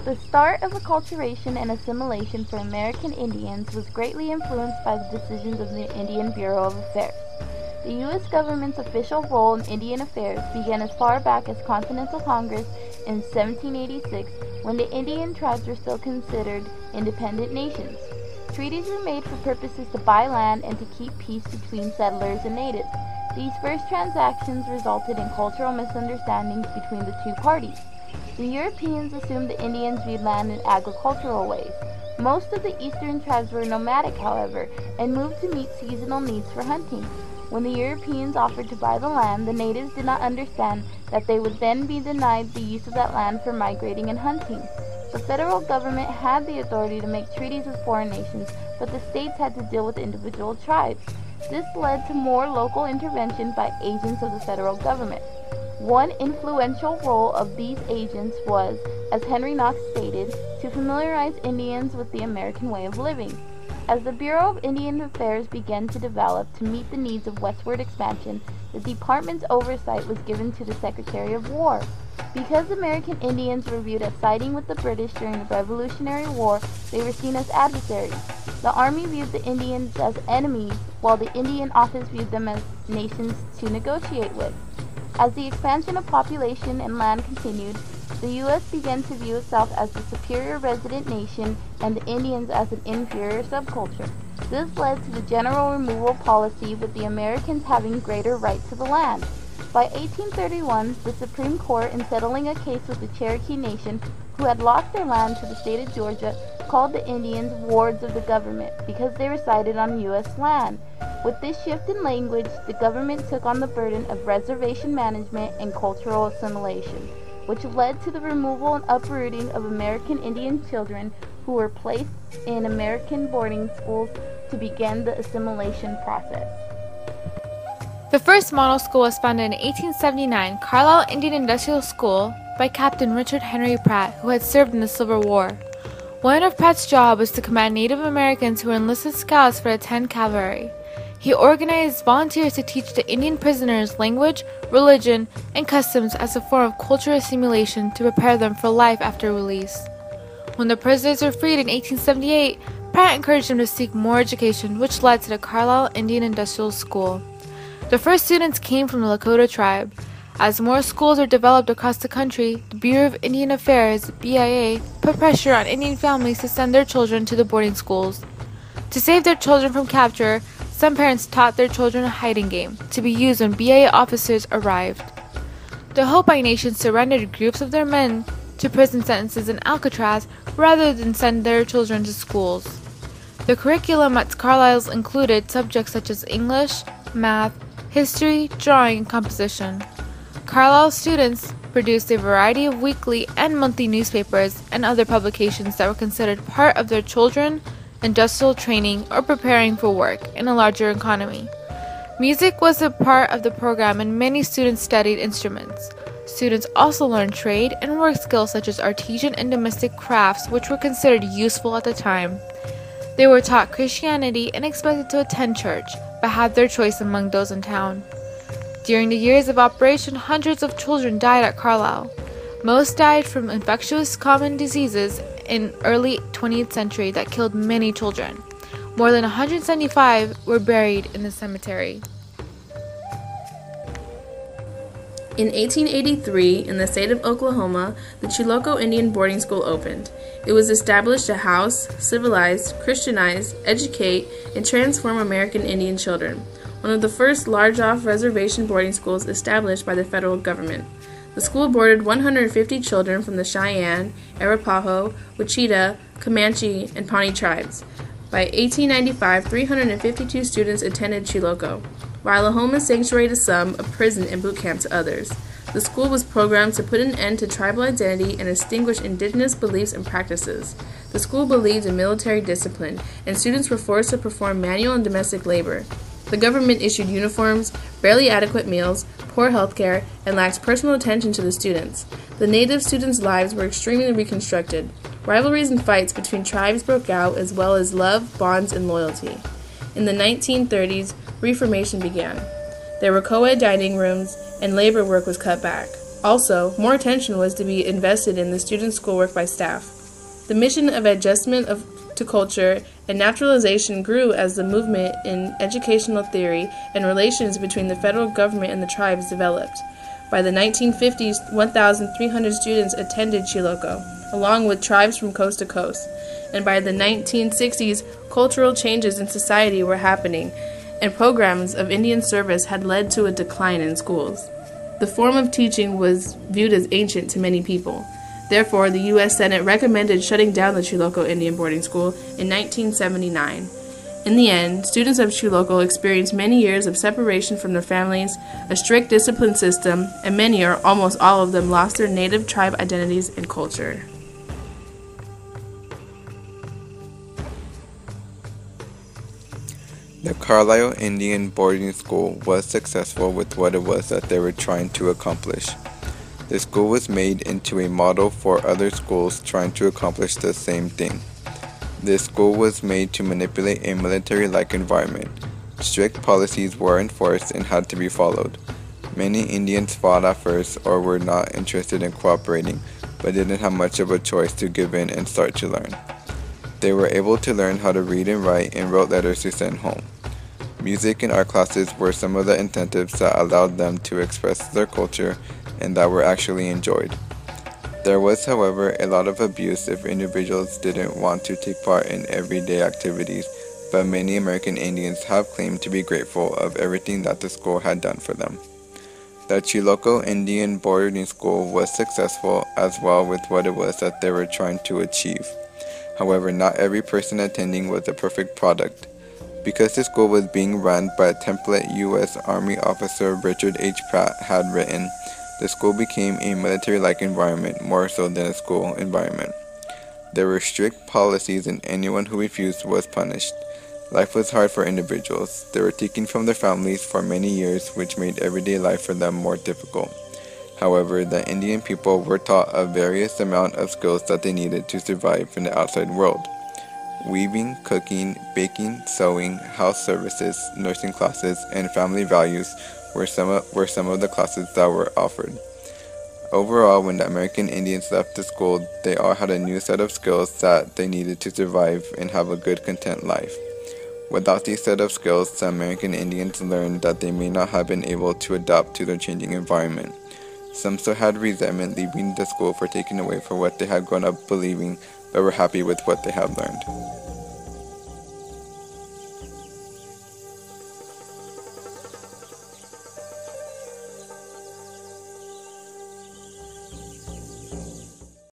The start of acculturation and assimilation for American Indians was greatly influenced by the decisions of the Indian Bureau of Affairs. The U.S. government's official role in Indian affairs began as far back as Continental Congress in 1786, when the Indian tribes were still considered independent nations. Treaties were made for purposes to buy land and to keep peace between settlers and natives. These first transactions resulted in cultural misunderstandings between the two parties. The Europeans assumed the Indians viewed land in agricultural ways. Most of the eastern tribes were nomadic, however, and moved to meet seasonal needs for hunting. When the Europeans offered to buy the land, the natives did not understand that they would then be denied the use of that land for migrating and hunting. The federal government had the authority to make treaties with foreign nations, but the states had to deal with individual tribes. This led to more local intervention by agents of the federal government. One influential role of these agents was, as Henry Knox stated, to familiarize Indians with the American way of living. As the Bureau of Indian Affairs began to develop to meet the needs of westward expansion, the department's oversight was given to the Secretary of War. Because American Indians were viewed as siding with the British during the Revolutionary War, they were seen as adversaries. The Army viewed the Indians as enemies, while the Indian Office viewed them as nations to negotiate with. As the expansion of population and land continued, the U.S. began to view itself as the superior resident nation and the Indians as an inferior subculture. This led to the general removal policy, with the Americans having greater right to the land. By 1831, the Supreme Court, in settling a case with the Cherokee Nation, who had lost their land to the state of Georgia, called the Indians wards of the government because they resided on U.S. land. With this shift in language, the government took on the burden of reservation management and cultural assimilation, which led to the removal and uprooting of American Indian children who were placed in American boarding schools to begin the assimilation process. The first model school was founded in 1879, Carlisle Indian Industrial School, by Captain Richard Henry Pratt, who had served in the Civil War. One of Pratt's jobs was to command Native Americans who were enlisted scouts for the 10th Cavalry. He organized volunteers to teach the Indian prisoners language, religion, and customs as a form of cultural assimilation to prepare them for life after release. When the prisoners were freed in 1878, Pratt encouraged them to seek more education, which led to the Carlisle Indian Industrial School. The first students came from the Lakota tribe. As more schools were developed across the country, the Bureau of Indian Affairs, BIA, put pressure on Indian families to send their children to the boarding schools. To save their children from capture, some parents taught their children a hiding game to be used when BIA officers arrived. The Hopi Nation surrendered groups of their men to prison sentences in Alcatraz rather than send their children to schools. The curriculum at Carlisle included subjects such as English, math, history, drawing, and composition. Carlisle students produced a variety of weekly and monthly newspapers and other publications that were considered part of their children's industrial training or preparing for work in a larger economy. Music was a part of the program, and many students studied instruments. Students also learned trade and work skills such as artisan and domestic crafts, which were considered useful at the time. They were taught Christianity and expected to attend church, but had their choice among those in town. During the years of operation, hundreds of children died at Carlisle. Most died from infectious common diseases in early 20th century that killed many children. More than 175 were buried in the cemetery. In 1883, in the state of Oklahoma, the Chilocco Indian Boarding School opened. It was established to house, civilize, Christianize, educate, and transform American Indian children, one of the first large-off reservation boarding schools established by the federal government. The school boarded 150 children from the Cheyenne, Arapaho, Wichita, Comanche, and Pawnee tribes. By 1895, 352 students attended Chilocco, while a home and sanctuary to some, a prison and boot camp to others. The school was programmed to put an end to tribal identity and extinguish indigenous beliefs and practices. The school believed in military discipline, and students were forced to perform manual and domestic labor. The government issued uniforms, barely adequate meals, poor health care, and lacked personal attention to the students. The native students' lives were extremely reconstructed. Rivalries and fights between tribes broke out, as well as love, bonds, and loyalty. In the 1930s, Reformation began. There were co-ed dining rooms, and labor work was cut back. Also, more attention was to be invested in the student schoolwork by staff. The mission of adjustment to culture and naturalization grew as the movement in educational theory and relations between the federal government and the tribes developed. By the 1950s, 1,300 students attended Chilocco, along with tribes from coast to coast. And by the 1960s, cultural changes in society were happening, and programs of Indian service had led to a decline in schools. The form of teaching was viewed as ancient to many people. Therefore, the U.S. Senate recommended shutting down the Chilocco Indian Boarding School in 1979. In the end, students of Chilocco experienced many years of separation from their families, a strict discipline system, and many or almost all of them lost their native tribe identities and culture. The Carlisle Indian Boarding School was successful with what it was that they were trying to accomplish. The school was made into a model for other schools trying to accomplish the same thing. This school was made to manipulate a military-like environment. Strict policies were enforced and had to be followed. Many Indians fought at first or were not interested in cooperating, but didn't have much of a choice to give in and start to learn. They were able to learn how to read and write and wrote letters to send home. Music and art classes were some of the incentives that allowed them to express their culture and that were actually enjoyed. There was, however, a lot of abuse if individuals didn't want to take part in everyday activities, but many American Indians have claimed to be grateful of everything that the school had done for them. The Chilocco Indian Boarding School was successful as well with what it was that they were trying to achieve. However, not every person attending was a perfect product. Because the school was being run by a template U.S. Army officer Richard H. Pratt had written, the school became a military-like environment more so than a school environment. There were strict policies and anyone who refused was punished. Life was hard for individuals. They were taken from their families for many years, which made everyday life for them more difficult. However, the Indian people were taught a various amount of skills that they needed to survive in the outside world. Weaving, cooking, baking, sewing, house services, nursing classes, and family values were some of the classes that were offered. Overall, when the American Indians left the school, they all had a new set of skills that they needed to survive and have a good, content life. Without these set of skills, the American Indians learned that they may not have been able to adapt to their changing environment. Some still had resentment leaving the school for taking away from what they had grown up believing, but were happy with what they had learned.